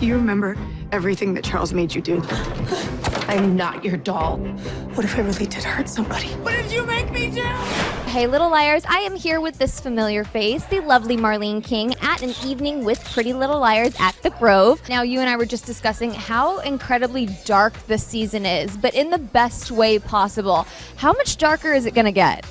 Do you remember everything that Charles made you do? I'm not your doll. What if I really did hurt somebody? What did you make me do? Hey, Little Liars, I am here with this familiar face, the lovely Marlene King, at an evening with Pretty Little Liars at the Grove. Now, you and I were just discussing how incredibly dark this season is, but in the best way possible. How much darker is it going to get?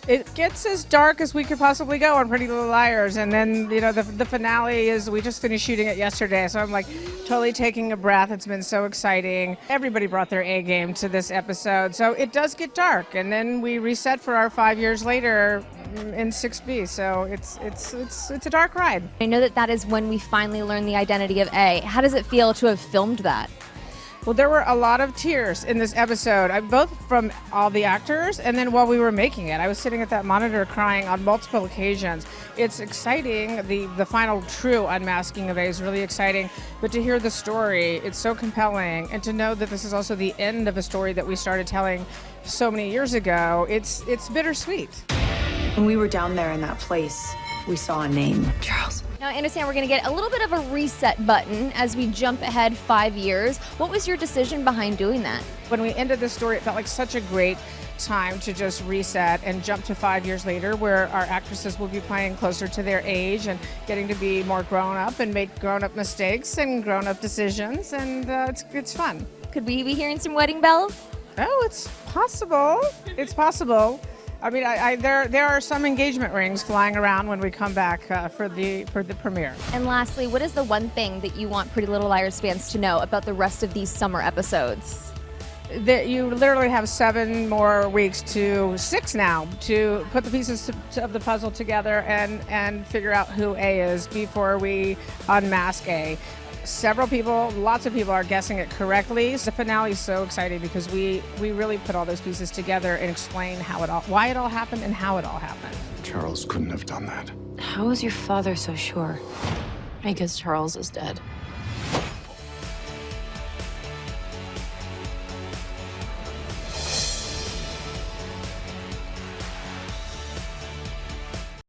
It gets as dark as we could possibly go on Pretty Little Liars. And then, you know, the finale is, we just finished shooting it yesterday. So I'm like totally taking a breath. It's been so exciting. Everybody brought their A game to this episode. So it does get dark. And then we reset for our 5 years later in 6B. So it's a dark ride. I know that is when we finally learn the identity of A. How does it feel to have filmed that? Well, there were a lot of tears in this episode, both from all the actors and then while we were making it. I was sitting at that monitor crying on multiple occasions. It's exciting. The final true unmasking of A is really exciting. But to hear the story, it's so compelling. And to know that this is also the end of a story that we started telling so many years ago, it's bittersweet. When we were down there in that place, we saw a name. Charles. Now, I understand we're going to get a little bit of a reset button as we jump ahead 5 years. What was your decision behind doing that? When we ended the story, it felt like such a great time to just reset and jump to 5 years later, where our actresses will be playing closer to their age and getting to be more grown up and make grown up mistakes and grown up decisions, and it's fun. Could we be hearing some wedding bells? Oh, it's possible. It's possible. I mean, there are some engagement rings flying around when we come back for the premiere. And lastly, what is the one thing that you want Pretty Little Liars fans to know about the rest of these summer episodes? That you literally have 7 more weeks to 6 now to put the pieces of the puzzle together and figure out who A is before we unmask A. Several people, lots of people are guessing it correctly. The finale is so exciting because we really put all those pieces together and explain why it all happened and how it all happened. Charles couldn't have done that. How is your father so sure? Because Charles is dead.